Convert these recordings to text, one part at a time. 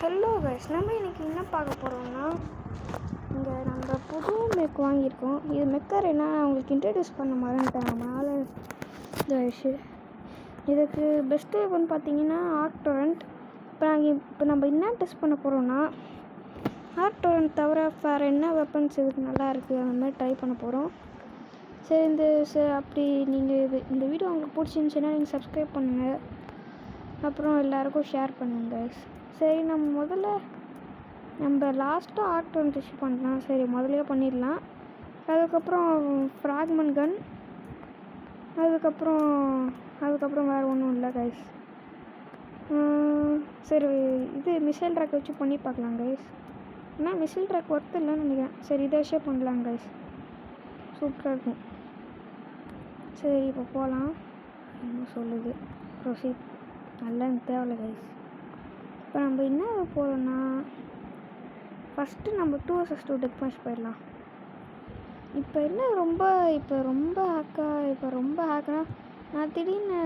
Hello guys, நம்ம இன்றைக்கி என்ன பார்க்க போகிறோம்னா, இங்கே நம்ம புது மெக் வாங்கியிருக்கோம். இது மெக்கர் என்ன உங்களுக்கு இன்ட்ரடியூஸ் பண்ண மறந்துட்டேன். அதனால் இந்த விஷயம் இதுக்கு பெஸ்ட்டு வெப்பன் பார்த்தீங்கன்னா ஆர்க்டோரண்ட். இப்போ நம்ம என்ன டெஸ்ட் பண்ண போகிறோம்னா, ஆர்க்டோரண்ட் தவிர வேறு என்ன வெப்பன்ஸ் இதுக்கு நல்லா இருக்குது அந்த மாதிரி ட்ரை பண்ண போகிறோம். சரி, அப்படி நீங்கள் இந்த வீடியோ உங்களுக்கு பிடிச்சிருந்துச்சுன்னா நீங்கள் சப்ஸ்கிரைப் பண்ணுங்கள், அப்புறம் எல்லாருக்கும் ஷேர் பண்ணுங்கள். சரி, நம்ம லாஸ்ட்டாக ஆர்க்டோரண்ட் இஷ்யூ பண்ணலாம். சரி, முதலே பண்ணிடலாம். அதுக்கப்புறம் ஃப்ராக்மெண்ட் கன், அதுக்கப்புறம் வேறு ஒன்றும் இல்லை கைஸ். சரி, இது மிசைல் ட்ராக் வச்சு பண்ணி பார்க்கலாம் கைஸ். ஆனால் மிசைல் ட்ராக் ஒர்த்து இல்லைன்னு நினைக்கிறேன். சரி, இதை விஷயம் பண்ணலாம் கைஸ், சூப்பராக இருக்கும். சரி, இப்போ போகலாம். என்ன சொல்லுது ப்ரொசீட். நல்லா தேவையில்ல கைஸ். இப்போ நம்ம என்ன போகிறோம்னா, ஃபஸ்ட்டு நம்ம 2vs2 டெத் மேட்ச் போயிடலாம். இப்போ ரொம்ப ஹேக்குனா, நான் திடீர்னு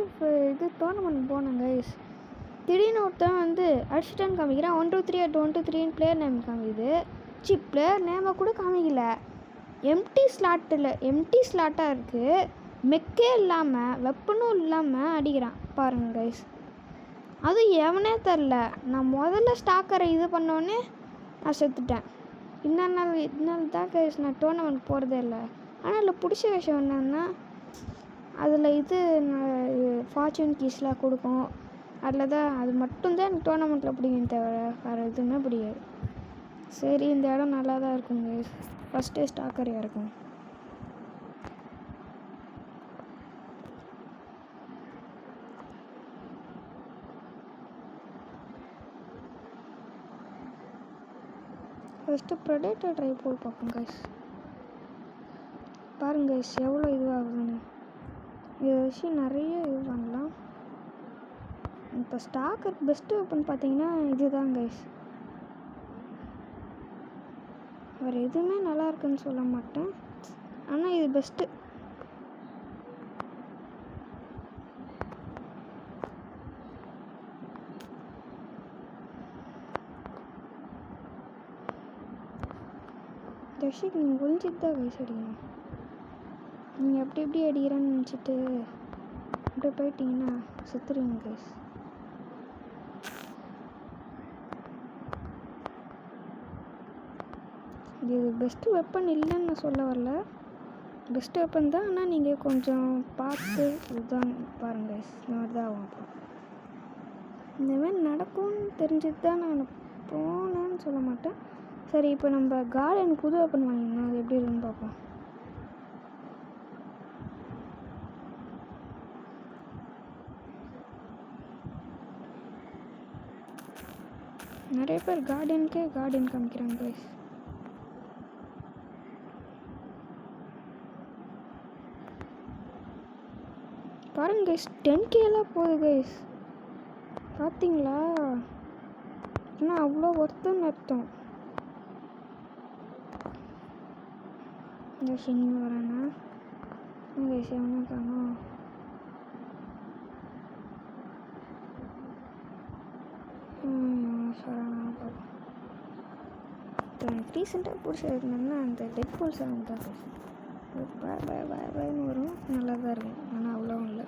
இப்போ இது டோர்னமெண்ட் போனேன் கைஸ். திடீர்னு ஒருத்தன் அடிச்சுட்டான்னு காமிக்கிறேன். 1 2 3 1 2 3 பிளேயர் நேம் காமிக்குது. பிளேயர் நேமை கூட காமிக்கல. எம்டி ஸ்லாட்டாக இருக்குது. மெக்கே இல்லாமல் வெப்பனும் இல்லாமல் அடிக்கிறான் பாருங்க கைஸ். அதுவும் எவனே தெரில. நான் முதல்ல ஸ்டாக்கரை இது பண்ணோன்னே நான் செத்துட்டேன். இதனால தான் கைஸ் நான் டோர்னமெண்ட் போகிறதே இல்லை. ஆனால் அதில் பிடிச்ச விஷயம் என்னன்னா, அதில் ஃபார்ச்சூன் கீஸ்லாம் கொடுக்கும். அது மட்டும்தான் எனக்கு டோர்னமெண்ட்டில் பிடிக்கும், தவிர வேறு எதுவுமே பிடிக்காது. சரி, இந்த இடம் நல்லா தான் இருக்கும் கைஸ். ஃபஸ்ட்டே ஸ்டாக்கர் இறக்கும். ஃபஸ்ட்டு ப்ரெடேட்டர் ட்ரைவ் போய் பார்ப்போம் கைஸ். பாருங்க கைஸ் எவ்வளோ இதுவாகுதுன்னு. இதை வச்சு நிறைய இது பண்ணலாம். இப்போ ஸ்டாக்கர் பெஸ்ட்டு வெப்பன் பார்த்தீங்கன்னா இதுதான் கைஸ். வேறு எதுவுமே நல்லா இருக்குன்னு சொல்ல மாட்டேன், ஆனால் இது பெஸ்ட்டு. தர்ஷிக், நீங்கள் ஒழிஞ்சிட்டு தான் கைஸ் அடிக்கணும். நீங்கள் எப்படி அடிக்கிறேன்னு நினச்சிட்டு அப்படியே போயிட்டீங்கன்னா செத்துருவீங்க கைஸ். இது பெஸ்ட்டு வெப்பன் இல்லைன்னு நான் சொல்ல வரல, பெஸ்ட்டு வெப்பன் தான். ஆனால் நீங்கள் கொஞ்சம் பார்த்து இதுதான் பாருங்க கைஸ். இந்த மாதிரி தான் ஆகும். அப்புறம் இந்தமாதிரி நடக்கும்னு தெரிஞ்சுட்டு தான் நான் போனேன்னு சொல்ல மாட்டேன். சரி, இப்போ நம்ம கார்டன் புது வெப்பன் வாங்கிடணும். அது எப்படி இருக்குன்னு பார்ப்போம். நிறைய பேர் கார்டன் காமிக்கிறாங்க கைஸ். பாருங்க கைஸ், 10K போகுது கைஸ். பார்த்தீங்களா? ஆனால் அவ்வளோ ஒர்த்துன்னு அர்த்தம். இந்த சின்ன வரேன்னா கைஸ் எவனா காணும். ரீசெண்டாக பிடிச்சிருந்தேன்னா அந்த டெட் பூல் சாங் தான் கைஸ். பயன்னு வரும், நல்லா தான் இருக்கும். ஆனால் அவ்வளோவும் இல்லை.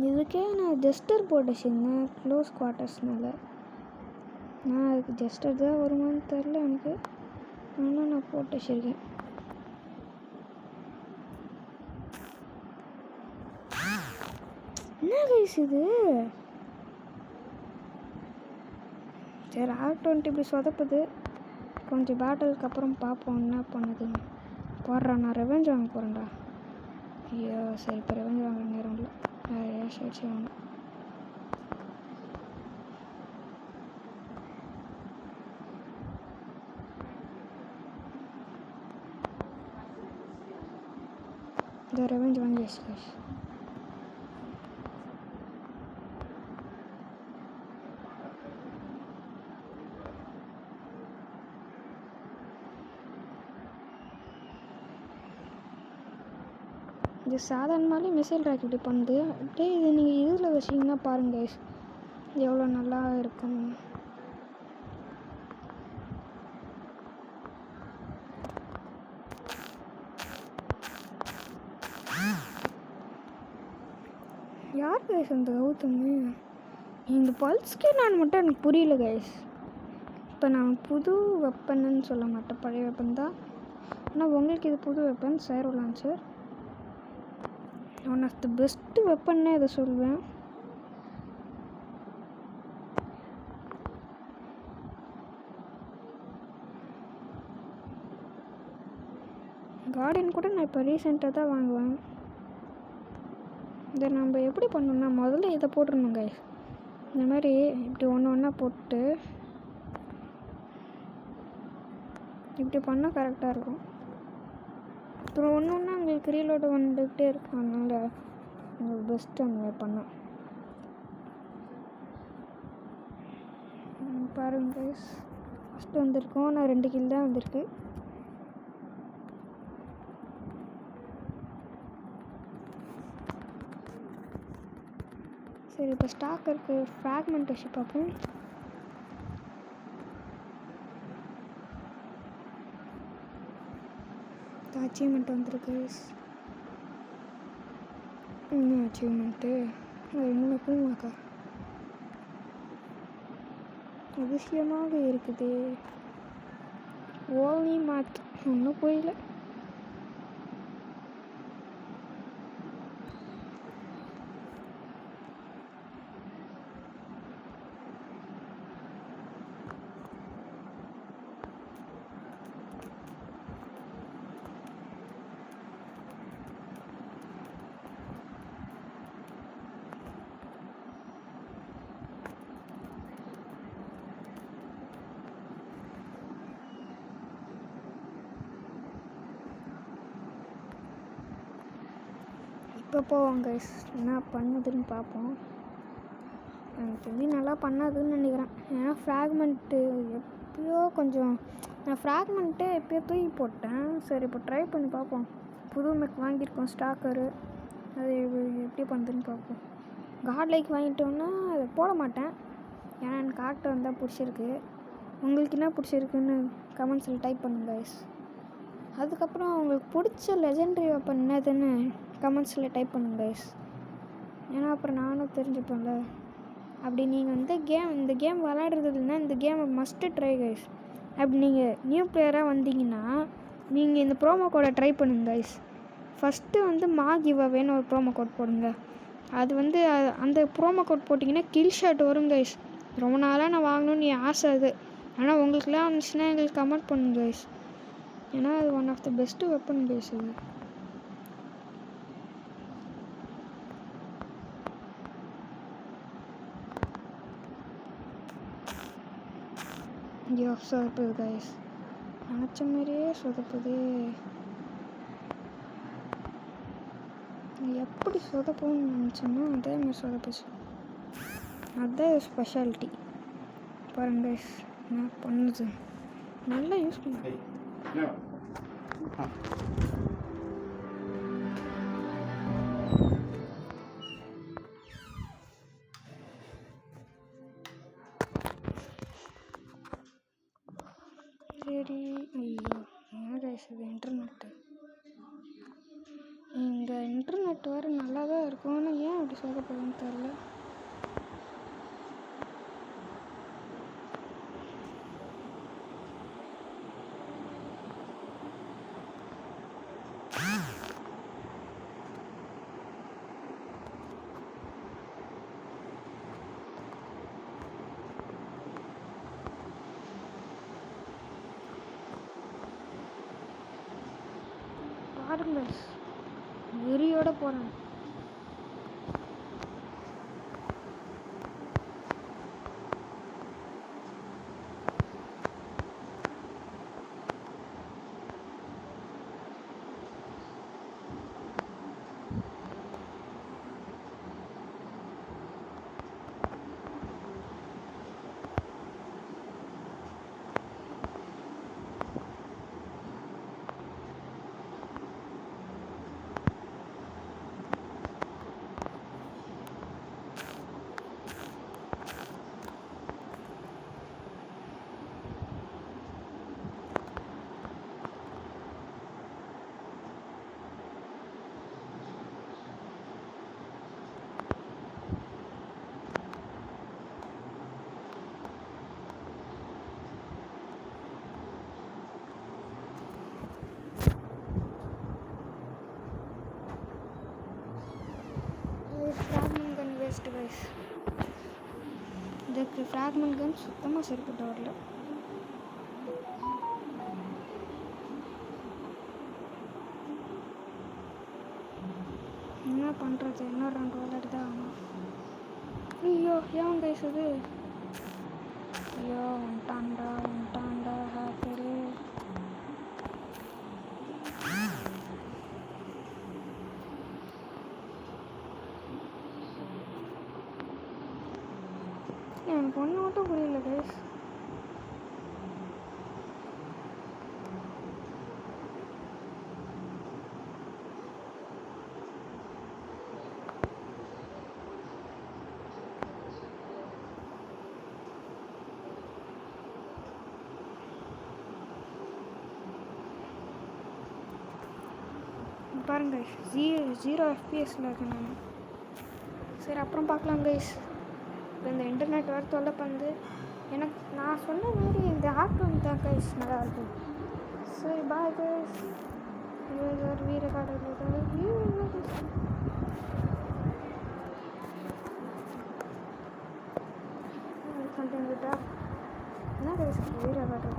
இதுக்கே நான் ஜெஸ்டர் போட்டு வச்சுருந்தேன் க்ளோஸ் குவார்ட்டர்ஸ்னால. நான் அதுக்கு ஜெஸ்டர் தான் வருமானு தெரில எனக்கு, ஆனால் நான் போட்டு வச்சுருக்கேன். என்ன கைஸ் இது? சரி, R20 இப்படி சொதப்புது. கொஞ்சம் பேட்டலுக்கு அப்புறம் பார்ப்போம் என்ன பண்ணுதுன்னு. நான் ரெவெஞ்ச் வாங்க போகிறேன்டா. ஐயோ, சரி, இப்போ ரெவெஞ்ச் வாங்க நேரம் இல்லை. நிறையா ஷேட்ஸ் வாங்க. இந்த ரெவெஞ்ச் வாங்கி வச்சுக்கோங்க. இது சாதாரணமாலே மிசைல் ட்ராக் இப்படி பண்ணுது. அப்படியே இது நீங்கள் இதில் வச்சிங்கன்னா பாருங்க கைஸ், எவ்வளோ நல்லா இருக்கும். யார் கைஸ் அந்த கௌதமு? இந்த பல்ஸ்கே நான் மட்டும் எனக்கு புரியல கைஸ். இப்போ நான் புது வெப்பன்னு சொல்ல மாட்டேன், பழைய வெப்பன் தான். ஆனால் உங்களுக்கு இது புது வெப்பன், சேரோ launcher. One of the best வெப்பன்னே இதை சொல்வேன். கார்டன் கூட நான் இப்போ ரீசெண்டாக தான் வாங்குவேன். இதை நம்ம எப்படி பண்ணணும்னா, முதல்ல இதை போட்டுருணும் கைஸ். இந்த மாதிரி இப்படி ஒன்று ஒன்றா போட்டு இப்படி பண்ணால் கரெக்டாக இருக்கும். அப்புறம் ஒன்று ஒன்றா உங்களுக்கு ரீலோடு வந்துக்கிட்டே இருக்கும். அதனால் உங்களுக்கு பெஸ்ட்டு அந்த மாதிரி பண்ணோம். பாருங்க கைஸ், ஃபஸ்ட்டு வந்திருக்கோம். நான் 2 கில் தான் வந்திருக்கு. சரி, இப்போ ஸ்டாக்கருக்கு ஃப்ராக்மெண்ட் வச்சு பார்ப்போம். அச்சீவ்மெண்ட் வந்திருக்கு. இன்னும் அச்சீவ்மெண்ட்டு இன்னும் பூமாக்கா அதிசயமாக இருக்குது. ஓலி மாத் ஒன்றும் போயில. இப்போ போவோம் கைஸ், என்ன பண்ணுதுன்னு பார்ப்போம். எனக்கு தெரிஞ்சு நல்லா பண்ணாதுன்னு நினைக்கிறேன். ஏன்னா ஃப்ராக்மெண்ட்டு எப்பயோ கொஞ்சம் நான் ஃப்ராக்மெண்ட்டே எப்பயோ தூக்கி போட்டேன். சரி, இப்போ ட்ரை பண்ணி பார்ப்போம். புது மெக் வாங்கியிருக்கோம் ஸ்டாக்கரு, அது எப்படி பண்ணுதுன்னு பார்ப்போம். காட் லைக் வாங்கிட்டோன்னா அதை போட மாட்டேன். ஏன்னா எனக்கு ஆக்டர் வந்தால் பிடிச்சிருக்கு. உங்களுக்கு என்ன பிடிச்சிருக்குன்னு கமெண்ட்ஸில் டைப் பண்ணுங்க கைஸ். அதுக்கப்புறம் உங்களுக்கு பிடிச்ச லெஜெண்டரி வெப்பன் என்னதுன்னு கமெண்ட்ஸில் டைப் பண்ணுங்க கைஸ். ஏன்னா அப்புறம் நானும் தெரிஞ்சுப்பேன்ல. அப்படி நீங்கள் வந்து இந்த கேம் விளையாடுறது இல்லைன்னா இந்த கேமை மஸ்ட்டு ட்ரை கைஸ். அப்படி நீங்கள் நியூ பிளேயராக வந்தீங்கன்னா நீங்கள் இந்த ப்ரோமோ கோடை ட்ரை பண்ணுங்க கைஸ். ஃபஸ்ட்டு வந்து மா கிவ் அவேன்னு ஒரு ப்ரோமோ கோட் போடுங்க. அது வந்து அந்த ப்ரோமோ கோட் போட்டிங்கன்னா கில் ஷாட் வரும் கைஸ். ரொம்ப நாளாக நான் வாங்கணும்னு ஆசை அது. ஆனால் உங்களுக்குலாம் வந்துச்சுன்னா எங்களுக்கு கமெண்ட் பண்ணுங்க கைஸ். ஏன்னா அது one of the best weapon guys. இது ஐயோ சொதப்புது கைஸ், நினச்ச மாதிரியே சொதப்புது. எப்படி சொதப்புன்னு நினச்சோன்னா அதே மாதிரி சொதப்புச்சு. அதுதான் ஸ்பெஷாலிட்டி. பாருங்க கைஸ் என்ன பண்ணுது, நல்லா யூஸ் பண்ணு. சரி, ஐயோ என்ன கைஸ் இது இன்டர்நெட்டு. இந்த இன்டர்நெட் வேறு நல்லா தான் இருக்கும், ஆனால் ஏன் அப்படி சொல்லப்படுதுன்னு தெரில. பாருங்க வெறியோட போகிறேன். கைஸ். இதுக்கு ஃப்ராக்மெண்ட் கன் சுத்தமாக சரிப்பட்டு வரல. என்ன பண்ணுறது? இன்னொரு 2 விளையாட்டு தான் ஆகணும். ஐயோ ஏன் கைஸ் இது? ஐயோ வந்துட்டான்டா ஹேக்கரு. எனக்கு ஒன்று மட்டும் புரியல கைஸ். பாருங்க 0 FPS இருக்கேன் நான். சரி அப்புறம் பார்க்கலாம் கைஸ். இப்போ இந்த இன்டர்நெட் வேறு தொல்லை பண்ணுது எனக்கு. நான் சொன்ன மாதிரி இந்த ஆப் தான் கைஸ் நல்லாயிருக்கும். சரி பாய் கைஸ். வீர கார்டு கண்டென்ட்டா என்ன கைஸ் வீர கார்டு